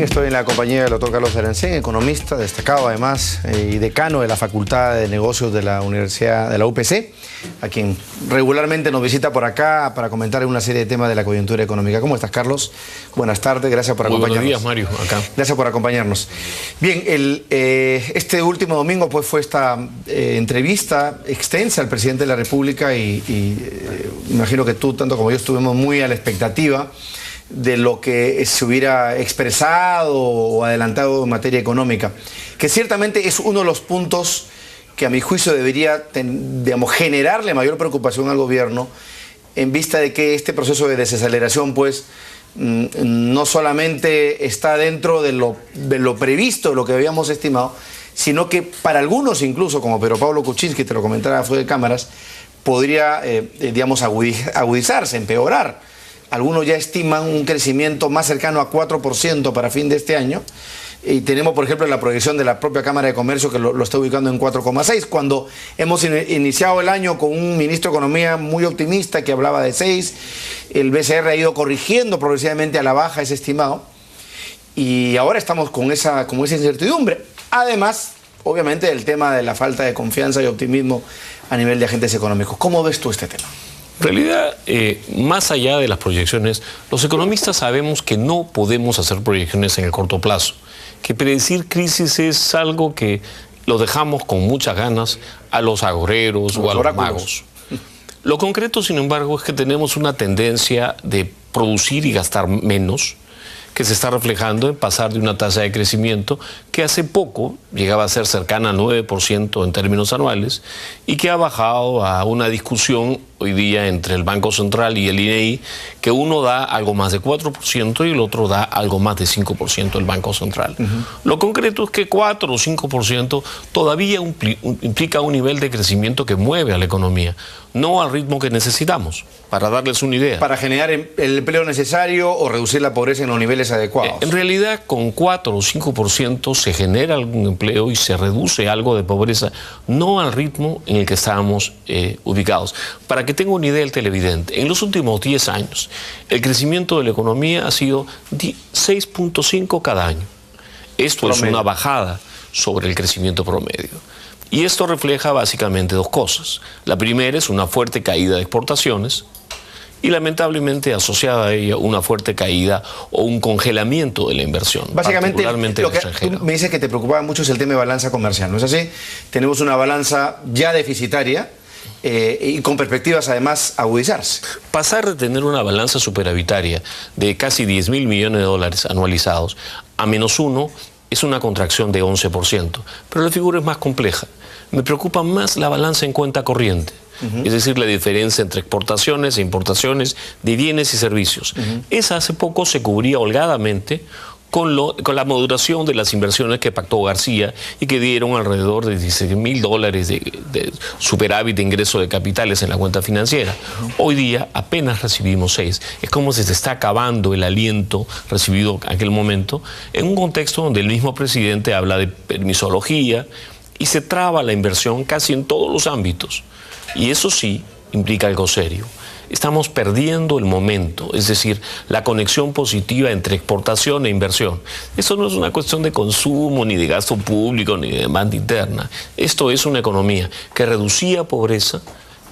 Bien, estoy en la compañía del doctor Carlos Arancén, economista, destacado además y decano de la Facultad de Negocios de la Universidad de la UPC, a quien regularmente nos visita por acá para comentar una serie de temas de la coyuntura económica. ¿Cómo estás, Carlos? Buenas tardes, gracias por acompañarnos. Buenos días, Mario, acá. Gracias por acompañarnos. Bien, este último domingo pues fue esta entrevista extensa al presidente de la República y imagino que tú, tanto como yo, estuvimos muy a la expectativa de lo que se hubiera expresado o adelantado en materia económica, que ciertamente es uno de los puntos que a mi juicio debería, digamos, generarle mayor preocupación al gobierno en vista de que este proceso de desaceleración pues no solamente está dentro de lo previsto, de lo que habíamos estimado, sino que para algunos incluso, como Pedro Pablo Kuczynski, te lo comentaba fuera de cámaras, podría, digamos, agudizarse, empeorar. Algunos ya estiman un crecimiento más cercano a 4% para fin de este año. Y tenemos, por ejemplo, la proyección de la propia Cámara de Comercio que lo está ubicando en 4,6, cuando hemos iniciado el año con un ministro de Economía muy optimista que hablaba de 6. El BCR ha ido corrigiendo progresivamente a la baja ese estimado. Y ahora estamos con esa incertidumbre. Además, obviamente, del tema de la falta de confianza y optimismo a nivel de agentes económicos. ¿Cómo ves tú este tema? En realidad, más allá de las proyecciones, los economistas sabemos que no podemos hacer proyecciones en el corto plazo, que predecir crisis es algo que lo dejamos con muchas ganas a los agoreros o a los magos. Lo concreto, sin embargo, es que tenemos una tendencia de producir y gastar menos, que se está reflejando en pasar de una tasa de crecimiento que hace poco llegaba a ser cercana al 9% en términos anuales y que ha bajado a una discusión hoy día entre el Banco Central y el INEI, que uno da algo más de 4% y el otro da algo más de 5% el Banco Central. Lo concreto es que 4 o 5% todavía implica un nivel de crecimiento que mueve a la economía, no al ritmo que necesitamos, para darles una idea. Para generar el empleo necesario o reducir la pobreza en los niveles adecuados. En realidad, con 4 o 5% se genera algún empleo y se reduce algo de pobreza, no al ritmo en el que estábamos ubicados. Para que tenga una idea el televidente, en los últimos 10 años, el crecimiento de la economía ha sido 6.5 cada año. Esto promedio. Es una bajada sobre el crecimiento promedio. Y esto refleja básicamente dos cosas. La primera es una fuerte caída de exportaciones y lamentablemente asociada a ella una fuerte caída o un congelamiento de la inversión. Básicamente, particularmente lo que tú me dices que te preocupaba mucho es el tema de balanza comercial, ¿no es así? Tenemos una balanza ya deficitaria y con perspectivas además agudizarse. Pasar de tener una balanza superavitaria de casi 10.000 millones de dólares anualizados a -1 es una contracción de 11%, pero la figura es más compleja. Me preocupa más la balanza en cuenta corriente, es decir, la diferencia entre exportaciones e importaciones de bienes y servicios. Esa hace poco se cubría holgadamente con la moderación de las inversiones que pactó García y que dieron alrededor de 16.000 dólares de superávit de ingreso de capitales en la cuenta financiera. Hoy día apenas recibimos 6. Es como si se está acabando el aliento recibido en aquel momento, en un contexto donde el mismo presidente habla de permisología y se traba la inversión casi en todos los ámbitos. Y eso sí implica algo serio. Estamos perdiendo el momento, es decir, la conexión positiva entre exportación e inversión. Eso no es una cuestión de consumo, ni de gasto público, ni de demanda interna. Esto es una economía que reducía pobreza,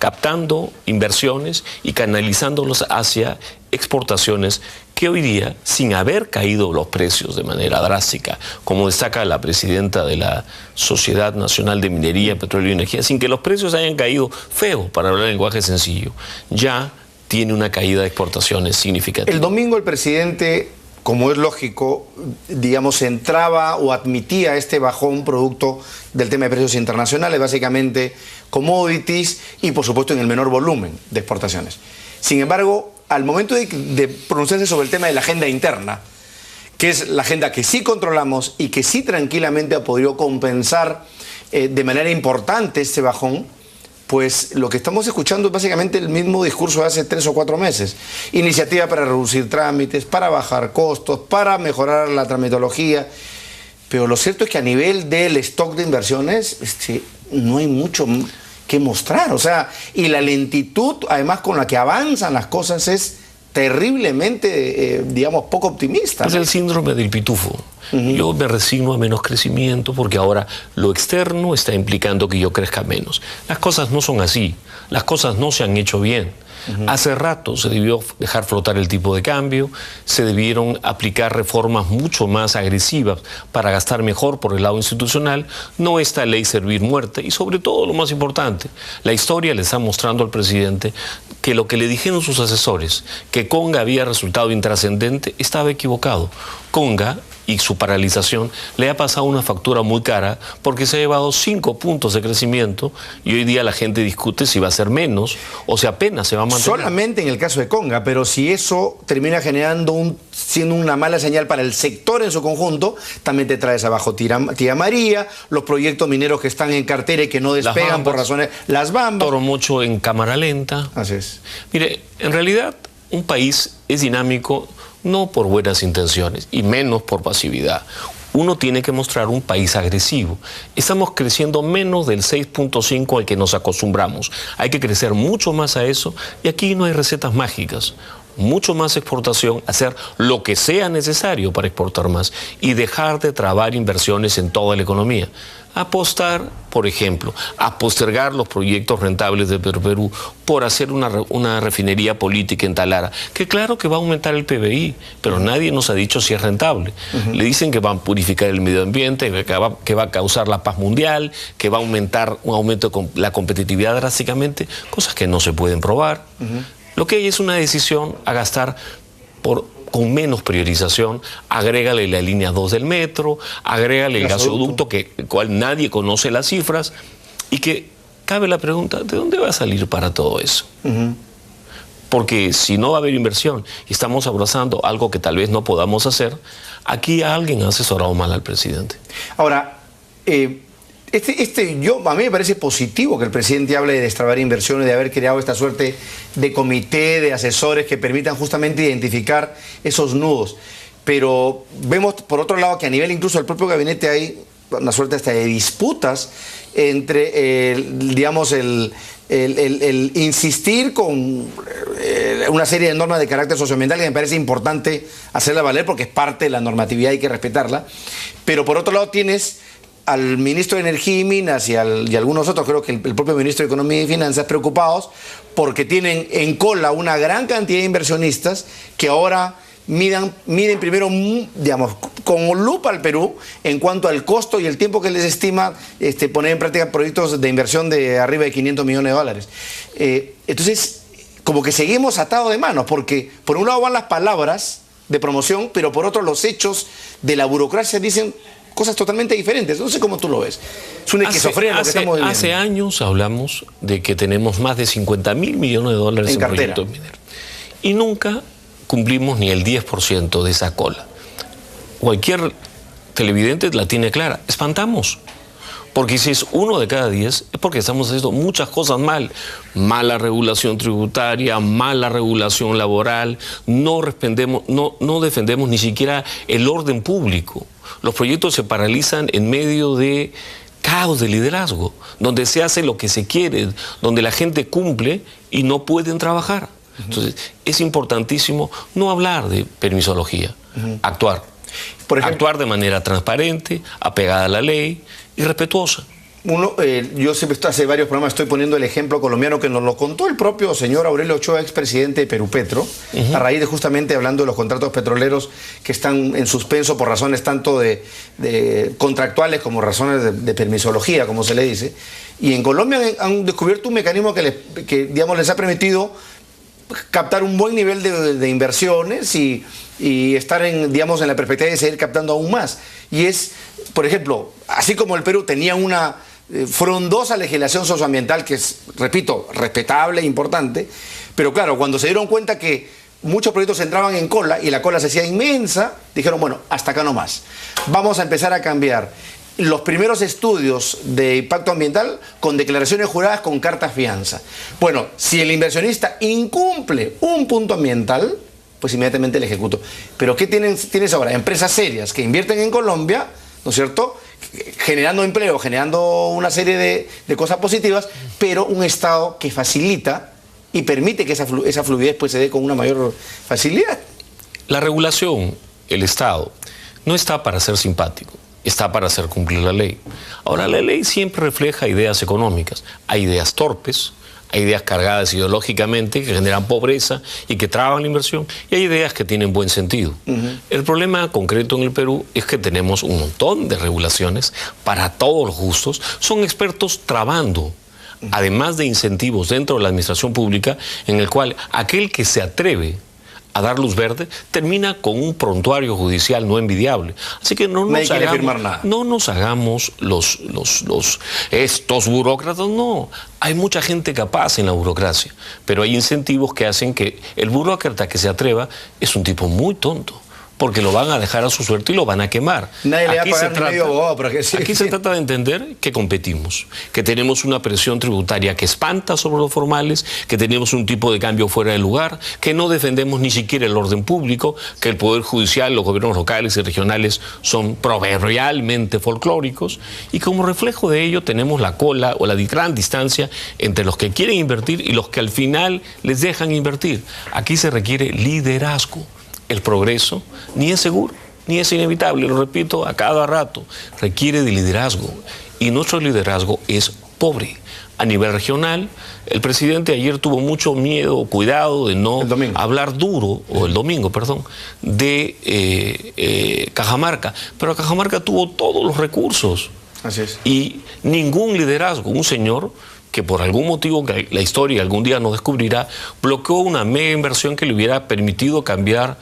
captando inversiones y canalizándolos hacia exportaciones que hoy día, sin haber caído los precios de manera drástica, como destaca la presidenta de la Sociedad Nacional de Minería, Petróleo y Energía, sin que los precios hayan caído feo, para hablar en lenguaje sencillo, ya tiene una caída de exportaciones significativa. El domingo el presidente, como es lógico, digamos, entraba o admitía este bajón producto del tema de precios internacionales, básicamente commodities y, por supuesto, en el menor volumen de exportaciones. Sin embargo, al momento de pronunciarse sobre el tema de la agenda interna, que es la agenda que sí controlamos y que sí tranquilamente ha podido compensar de manera importante este bajón, pues lo que estamos escuchando es básicamente el mismo discurso de hace 3 o 4 meses. Iniciativa para reducir trámites, para bajar costos, para mejorar la tramitología. Pero lo cierto es que a nivel del stock de inversiones no hay mucho que mostrar. O sea, y la lentitud, además, con la que avanzan las cosas es terriblemente, digamos, poco optimista. Es el síndrome del pitufo. Yo me resigno a menos crecimiento porque ahora lo externo está implicando que yo crezca menos. Las cosas no son así, las cosas no se han hecho bien. Hace rato se debió dejar flotar el tipo de cambio, se debieron aplicar reformas mucho más agresivas para gastar mejor por el lado institucional, no esta ley servir muerte y sobre todo lo más importante, la historia le está mostrando al presidente que lo que le dijeron sus asesores, que Conga había resultado intrascendente, estaba equivocado. Conga y su paralización le ha pasado una factura muy cara porque se ha llevado 5 puntos de crecimiento y hoy día la gente discute si va a ser menos o si apenas se va a mantener. Solamente en el caso de Conga, pero si eso termina siendo una mala señal para el sector en su conjunto, también te traes abajo Tía María, los proyectos mineros que están en cartera y que no despegan por razones, las Bambas. Toromocho en cámara lenta. Así es. Mire, en realidad un país es dinámico no por buenas intenciones y menos por pasividad. Uno tiene que mostrar un país agresivo. Estamos creciendo menos del 6.5 al que nos acostumbramos. Hay que crecer mucho más a eso y aquí no hay recetas mágicas. Mucho más exportación, hacer lo que sea necesario para exportar más y dejar de trabar inversiones en toda la economía. Apostar, por ejemplo, a postergar los proyectos rentables de Perú por hacer una refinería política en Talara, que claro que va a aumentar el PBI, pero nadie nos ha dicho si es rentable. Le dicen que va a purificar el medio ambiente, que va a causar la paz mundial, que va a aumentar un aumento de la competitividad drásticamente, cosas que no se pueden probar. Lo que hay es una decisión a gastar con menos priorización, agrégale la línea 2 del metro, agrégale el gasoducto, el cual nadie conoce las cifras, y que cabe la pregunta, ¿de dónde va a salir para todo eso? Porque si no va a haber inversión y estamos abrazando algo que tal vez no podamos hacer, aquí alguien ha asesorado mal al presidente. Ahora, a mí me parece positivo que el presidente hable de destrabar inversiones, de haber creado esta suerte de comité de asesores que permitan justamente identificar esos nudos. Pero vemos, por otro lado, que a nivel incluso del propio gabinete hay una suerte hasta de disputas entre, digamos, el insistir con una serie de normas de carácter socioambiental que me parece importante hacerla valer porque es parte de la normatividad, hay que respetarla. Pero por otro lado tienes al ministro de Energía y Minas y algunos otros, creo que el propio ministro de Economía y Finanzas, preocupados porque tienen en cola una gran cantidad de inversionistas que ahora miden primero, digamos, con lupa al Perú en cuanto al costo y el tiempo que les estima poner en práctica proyectos de inversión de arriba de 500 millones de dólares. Entonces, como que seguimos atados de manos, porque por un lado van las palabras de promoción, pero por otro los hechos de la burocracia dicen cosas totalmente diferentes. No sé cómo tú lo ves. Es una esquizofrenia lo que estamos viviendo. Hace años hablamos de que tenemos más de 50.000 millones de dólares en proyectos mineros. Y nunca cumplimos ni el 10% de esa cola. Cualquier televidente la tiene clara. Espantamos. Porque si es 1 de cada 10, es porque estamos haciendo muchas cosas mal. Mala regulación tributaria, mala regulación laboral, no defendemos ni siquiera el orden público. Los proyectos se paralizan en medio de caos de liderazgo, donde se hace lo que se quiere, donde la gente cumple y no pueden trabajar. Entonces, es importantísimo no hablar de permisología, actuar. Por ejemplo, actuar de manera transparente, apegada a la ley y respetuosa. Yo siempre hace varios programas estoy poniendo el ejemplo colombiano que nos lo contó el propio señor Aurelio Ochoa, expresidente de Perupetro, a raíz de justamente hablando de los contratos petroleros que están en suspenso por razones tanto de contractuales como razones de permisología, como se le dice. Y en Colombia han descubierto un mecanismo que digamos, les ha permitido captar un buen nivel de inversiones y estar digamos, en la perspectiva de seguir captando aún más. Y es, por ejemplo, así como el Perú tenía una frondosa legislación socioambiental que es, repito, respetable e importante, pero claro, cuando se dieron cuenta que muchos proyectos entraban en cola y la cola se hacía inmensa, dijeron, bueno, hasta acá nomás. Vamos a empezar a cambiar los primeros estudios de impacto ambiental con declaraciones juradas con carta fianza. Bueno, si el inversionista incumple un punto ambiental, pues inmediatamente el ejecuto. Pero ¿qué tienes ahora? Empresas serias que invierten en Colombia, ¿no es cierto?, generando empleo, generando una serie de cosas positivas, pero un Estado que facilita y permite que esa fluidez pues, se dé con una mayor facilidad. La regulación, el Estado, no está para ser simpático, está para hacer cumplir la ley. Ahora, la ley siempre refleja ideas económicas. Hay ideas torpes, hay ideas cargadas ideológicamente que generan pobreza y que traban la inversión, y hay ideas que tienen buen sentido. El problema concreto en el Perú es que tenemos un montón de regulaciones para todos los gustos. Son expertos trabando, además de incentivos dentro de la administración pública, en el cual aquel que se atreve a dar luz verde, termina con un prontuario judicial no envidiable. Así que no nos hagamos estos burócratas, no. Hay mucha gente capaz en la burocracia, pero hay incentivos que hacen que el burócrata que se atreva es un tipo muy tonto, porque lo van a dejar a su suerte y lo van a quemar. Nadie le va a pagar ni medio abogado, pero que sí. Aquí se trata de entender que competimos, que tenemos una presión tributaria que espanta sobre los formales, que tenemos un tipo de cambio fuera de lugar, que no defendemos ni siquiera el orden público, que el Poder Judicial, los gobiernos locales y regionales son proverbialmente folclóricos, y como reflejo de ello tenemos la cola o la gran distancia entre los que quieren invertir y los que al final les dejan invertir. Aquí se requiere liderazgo. El progreso ni es seguro, ni es inevitable, lo repito a cada rato, requiere de liderazgo. Y nuestro liderazgo es pobre. A nivel regional, el presidente ayer tuvo mucho miedo, cuidado de no hablar duro, o el domingo, perdón, de Cajamarca. Pero Cajamarca tuvo todos los recursos. Así es. Y ningún liderazgo. Un señor que por algún motivo que la historia algún día nos descubrirá, bloqueó una mega inversión que le hubiera permitido cambiar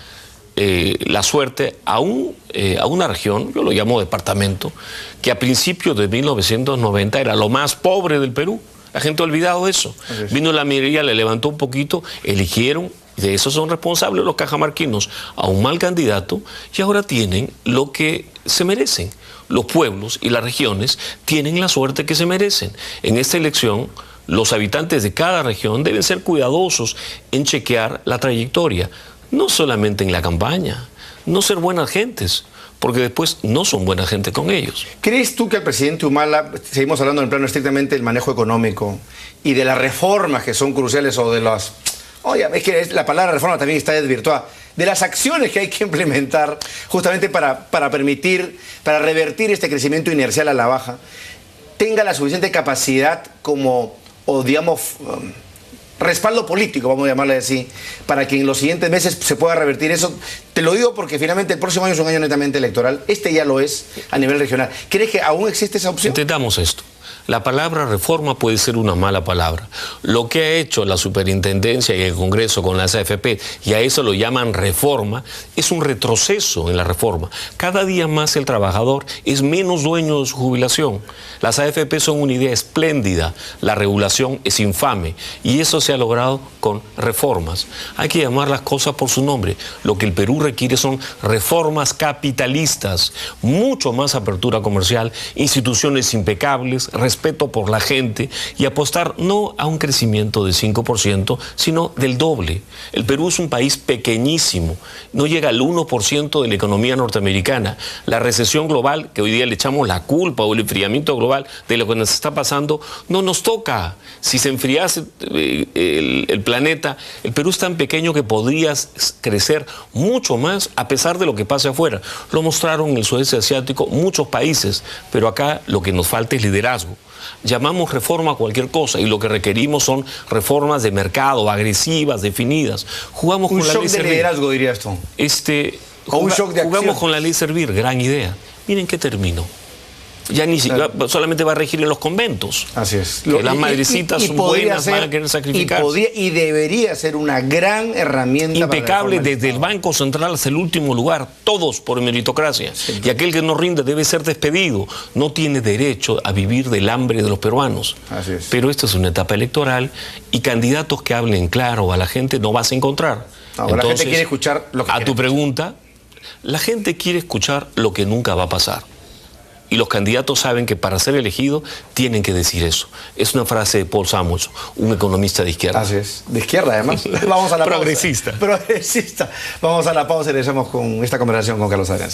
la suerte a una región, yo lo llamo departamento, que a principios de 1990 era lo más pobre del Perú. La gente ha olvidado eso. Vino la minería, le levantó un poquito, eligieron, y de eso son responsables los cajamarquinos, a un mal candidato, y ahora tienen lo que se merecen. Los pueblos y las regiones tienen la suerte que se merecen. En esta elección, los habitantes de cada región deben ser cuidadosos en chequear la trayectoria, no solamente en la campaña, no ser buenas gentes, porque después no son buena gente con ellos. ¿Crees tú que el presidente Humala, seguimos hablando en el plano estrictamente del manejo económico y de las reformas que son cruciales o de las... Oye, es que la palabra reforma también está desvirtuada, de las acciones que hay que implementar justamente para revertir este crecimiento inercial a la baja, tenga la suficiente capacidad como, o digamos, respaldo político, vamos a llamarle así, para que en los siguientes meses se pueda revertir eso? Te lo digo porque finalmente el próximo año es un año netamente electoral, este ya lo es a nivel regional. ¿Crees que aún existe esa opción? Entendamos esto. La palabra reforma puede ser una mala palabra. Lo que ha hecho la superintendencia y el Congreso con las AFP, y a eso lo llaman reforma, es un retroceso en la reforma. Cada día más el trabajador es menos dueño de su jubilación. Las AFP son una idea espléndida, la regulación es infame, y eso se ha logrado con reformas. Hay que llamar las cosas por su nombre. Lo que el Perú requiere son reformas capitalistas, mucho más apertura comercial, instituciones impecables, respeto por la gente y apostar no a un crecimiento del 5%, sino del doble. El Perú es un país pequeñísimo, no llega al 1% de la economía norteamericana. La recesión global, que hoy día le echamos la culpa, o el enfriamiento global de lo que nos está pasando, no nos toca. Si se enfriase el planeta, el Perú es tan pequeño que podría crecer mucho más a pesar de lo que pase afuera. Lo mostraron en el sudeste asiático muchos países, pero acá lo que nos falta es liderazgo. Llamamos reforma a cualquier cosa y lo que requerimos son reformas de mercado, agresivas, definidas. Jugamos con la ley Servir. Un shock de liderazgo, dirías tú. O un shock de acción. Jugamos con la ley Servir, gran idea. Miren qué terminó. Ya ni siquiera solamente va a regir en los conventos. Así es. Que las madrecitas son buenas, van a querer sacrificarse. Y debería ser una gran herramienta. Impecable desde el Banco Central hasta el último lugar, todos por meritocracia. Sí. Y aquel que no rinde debe ser despedido. No tiene derecho a vivir del hambre de los peruanos. Así es. Pero esta es una etapa electoral y candidatos que hablen claro a la gente no vas a encontrar. Ahora, entonces, la gente quiere escuchar lo que a tu pregunta, la gente quiere escuchar lo que nunca va a pasar. Y los candidatos saben que para ser elegidos tienen que decir eso. Es una frase de Paul Samuelson, un economista de izquierda. Así es, de izquierda además. Vamos a la Progresista. Pausa. Progresista. Vamos a la pausa y regresamos con esta conversación con Carlos Adrián.